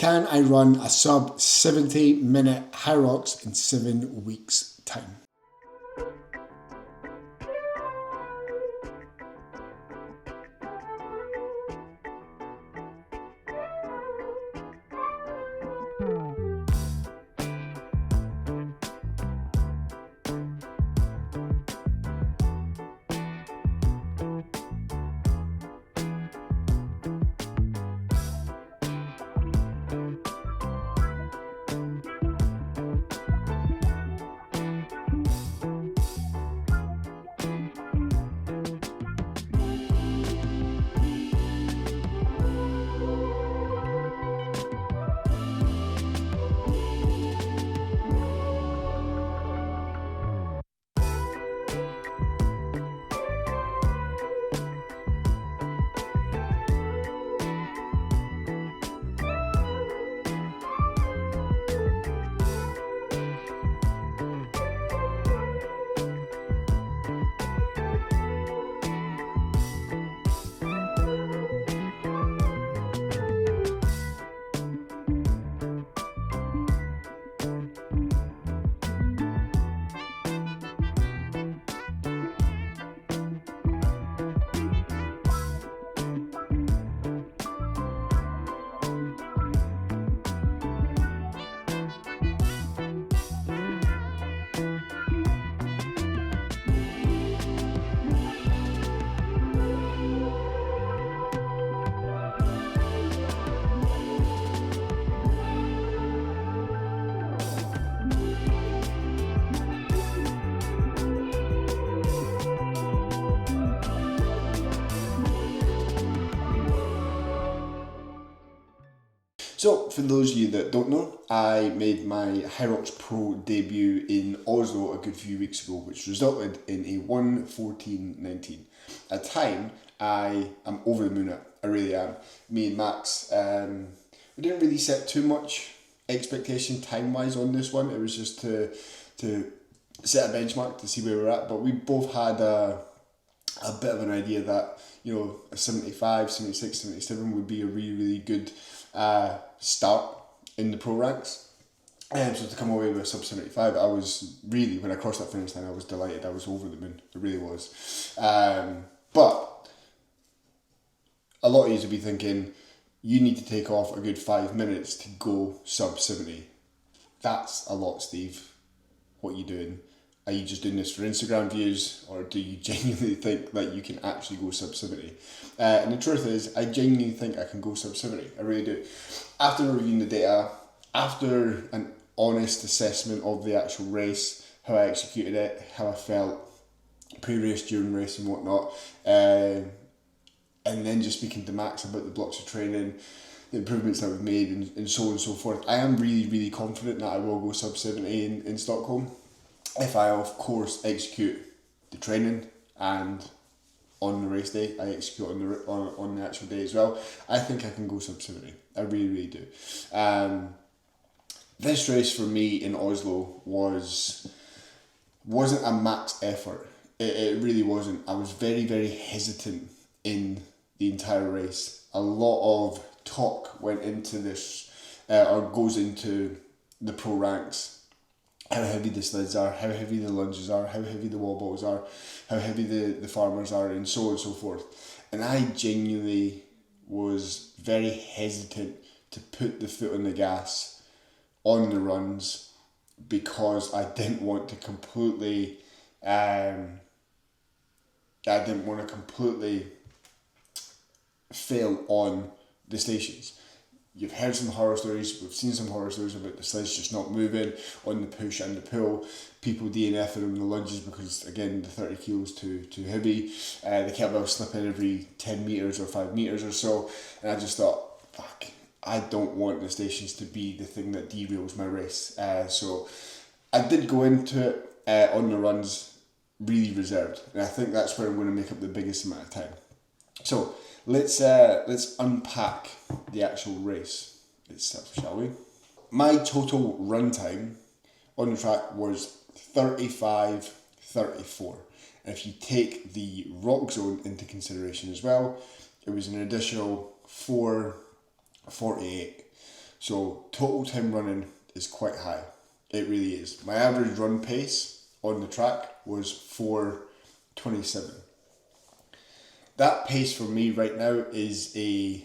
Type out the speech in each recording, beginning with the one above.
Can I run a sub 70-minute HYROX in 7 weeks' time? So, for those of you that don't know, I made my HYROX Pro debut in Oslo a good few weeks ago, which resulted in a 1:14.19. At time, I am over the moon at. I really am. Me and Max, we didn't really set too much expectation time-wise on this one. It was just to set a benchmark to see where we're at, but we both had a bit of an idea that, you know, a 75, 76, 77 would be a really, really good start in the pro ranks. So to come away with a sub 75, I was really, when I crossed that finish line, I was delighted. I was over the moon. It really was. But a lot of you would be thinking, you need to take off a good 5 minutes to go sub 70. That's a lot, Steve. What are you doing? Are you just doing this for Instagram views, or do you genuinely think that you can actually go sub 70? And the truth is, I genuinely think I can go sub 70. I really do. After reviewing the data, after an honest assessment of the actual race, how I executed it, how I felt pre-race, during race and whatnot, and then just speaking to Max about the blocks of training, the improvements that we've made, and so on and so forth, I am really, really confident that I will go sub 70 in Stockholm. If I, of course, execute the training and on the race day, I execute on the actual day as well, I think I can go sub 70. I really, really do. This race for me in Oslo wasn't a max effort. It really wasn't. I was very, very hesitant in the entire race. A lot of talk went into this, or goes into the pro ranks. How heavy the sleds are, how heavy the lunges are, how heavy the wall balls are, how heavy the farmers are, and so on and so forth. And I genuinely was very hesitant to put the foot on the gas on the runs, because I didn't want to completely fail on the stations. You've heard some horror stories, we've seen some horror stories about the sleds just not moving on the push and the pull, people DNFing on the lunges because, again, the 30 kilos too heavy, the kettlebell slipping every 10 metres or 5 metres or so, and I just thought, fuck, I don't want the stations to be the thing that derails my race. So I did go into it on the runs really reserved, and I think that's where I'm going to make up the biggest amount of time. So let's unpack the actual race itself, shall we? My total run time on the track was 35:34. And if you take the rock zone into consideration as well, it was an additional 4:48. So total time running is quite high. It really is. My average run pace on the track was 4:27. That pace for me right now is a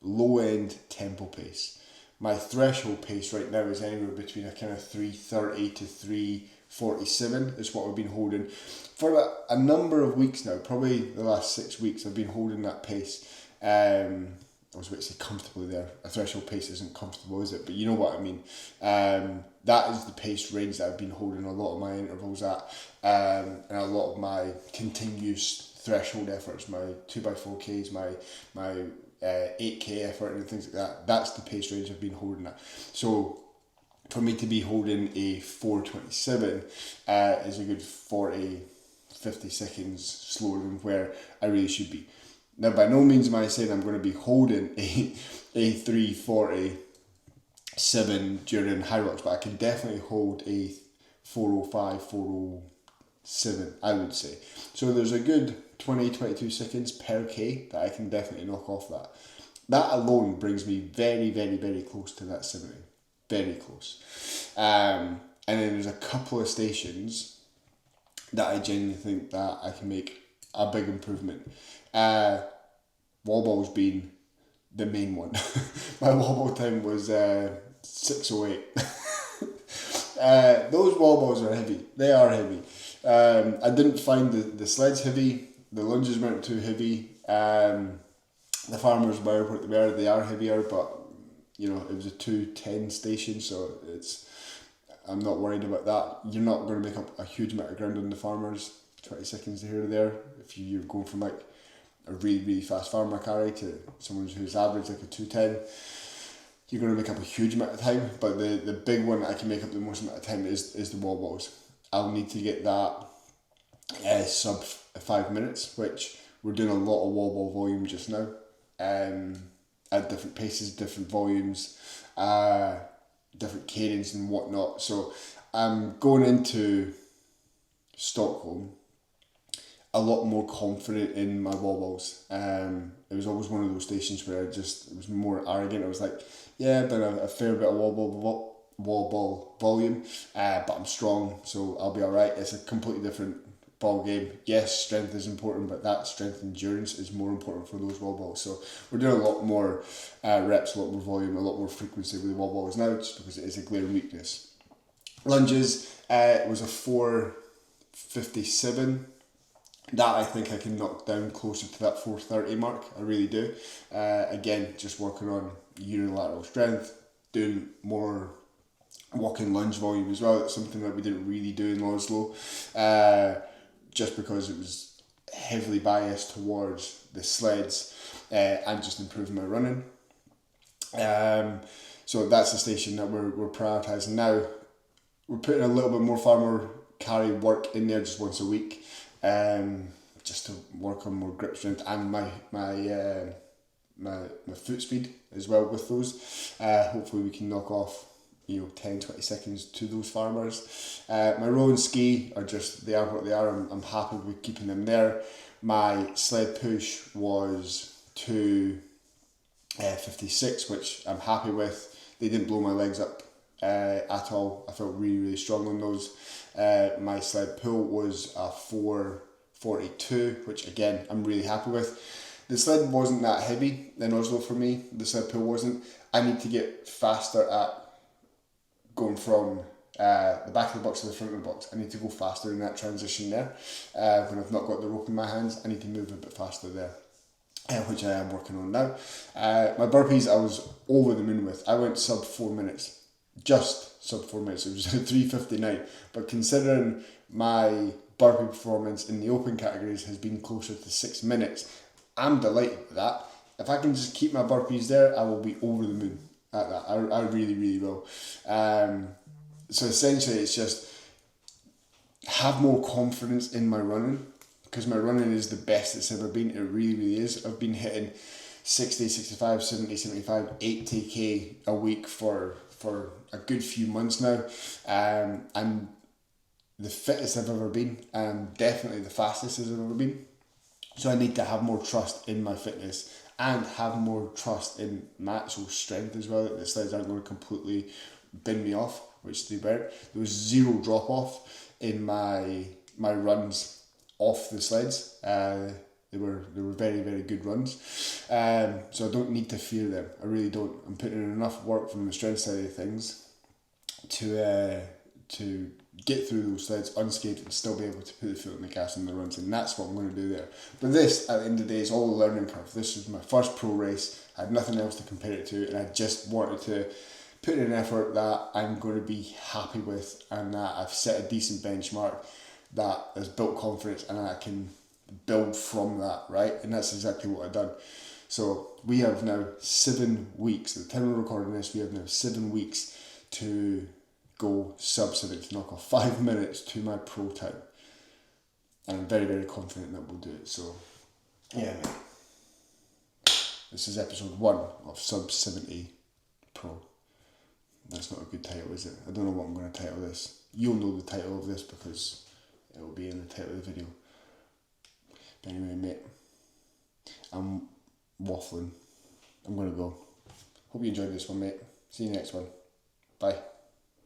low end tempo pace. My threshold pace right now is anywhere between a kind of 3:30 to 3:47 is what I've been holding for a number of weeks now. Probably the last 6 weeks I've been holding that pace. I was about to say comfortably there. A threshold pace isn't comfortable, is it? But you know what I mean. That is the pace range that I've been holding a lot of my intervals at, and a lot of my continuous threshold efforts, my 2x4Ks, my 8K effort and things like that. That's the pace range I've been holding at. So for me to be holding a 4:27 is a good 50 seconds slower than where I really should be. Now, by no means am I saying I'm going to be holding a 3:47 during HYROX, but I can definitely hold a 4:05, 4:07, I would say. So there's a good 22 seconds per K that I can definitely knock off that. That alone brings me very, very, very close to that 70. Very close. And then there's a couple of stations that I genuinely think that I can make a big improvement. Wall balls being the main one. My wall ball time was 6:08. Those wall balls are heavy. They are heavy. I didn't find the sleds heavy. The lunges weren't too heavy. The farmers were what they were. They are heavier, but you know it was a 210 station, so I'm not worried about that. You're not going to make up a huge amount of ground on the farmers. 20 seconds here or there. If you're going from like a really, really fast farmer carry to someone who's average like a 210, you're going to make up a huge amount of time. But the big one I can make up the most amount of time is the wall balls. I'll need to get that sub 5 minutes, which we're doing a lot of wall ball volume just now, at different paces, different volumes, different cadence and whatnot. So I'm going into Stockholm a lot more confident in my wall balls. It was always one of those stations where it was more arrogant. I was like, yeah, I've done a fair bit of wall ball volume, but I'm strong, so I'll be alright. It's a completely different ball game. Yes, strength is important, but that strength endurance is more important for those wall balls. So we're doing a lot more reps, a lot more volume, a lot more frequency with the wall balls now, just because it is a glaring weakness. Lunges, it was a 4:57. That I think I can knock down closer to that 4:30 mark. I really do. Again, just working on unilateral strength, doing more walking lunge volume as well. That's something that we didn't really do in Oslo, just because it was heavily biased towards the sleds and just improving my running. So that's the station that we're prioritising now. We're putting a little bit more farmer carry work in there just once a week. Just to work on more grip strength and my foot speed as well with those. Hopefully we can knock off 10-20 seconds to those farmers. My row and ski are just, they are what they are. I'm happy with keeping them there. My sled push was 2:56, which I'm happy with. They didn't blow my legs up at all. I felt really, really strong on those. My sled pull was a 4:42, which again I'm really happy with. The sled wasn't that heavy in Oslo for me. The sled pull wasn't. I need to get faster at going from the back of the box to the front of the box. I need to go faster in that transition there. When I've not got the rope in my hands, I need to move a bit faster there, which I am working on now. My burpees I was over the moon with. I went sub 4 minutes. Just sub 4 minutes. It was 3:59. But considering my burpee performance in the open categories has been closer to 6 minutes, I'm delighted with that. If I can just keep my burpees there, I will be over the moon at that. I really, really will. So essentially it's just have more confidence in my running, because my running is the best it's ever been. It really, really is. I've been hitting 60, 65, 70, 75, 80k a week for a good few months now. I'm the fittest I've ever been, and definitely the fastest I've ever been. So I need to have more trust in my fitness and have more trust in my actual strength as well, that the sleds aren't going to completely bin me off, which they weren't. There was zero drop off in my runs off the sleds. They were very, very good runs. So I don't need to fear them. I really don't. I'm putting in enough work from the strength side of things to get through those sleds unscathed and still be able to put the foot on the gas in the runs, and that's what I'm going to do there. But this, at the end of the day, is all a learning curve. This was my first pro race. I had nothing else to compare it to, and I just wanted to put in an effort that I'm going to be happy with, and that I've set a decent benchmark that has built confidence, and I can build from that, right? And that's exactly what I've done. So we have now 7 weeks, at the time of recording this, we have now 7 weeks to go sub 7, to knock off 5 minutes to my pro time. And I'm very, very confident that we'll do it. So, yeah, mate. This is episode 1 of Sub 70 Pro. That's not a good title, is it? I don't know what I'm going to title this. You'll know the title of this because it will be in the title of the video. But anyway, mate, I'm waffling. I'm going to go. Hope you enjoyed this one, mate. See you next one. Bye.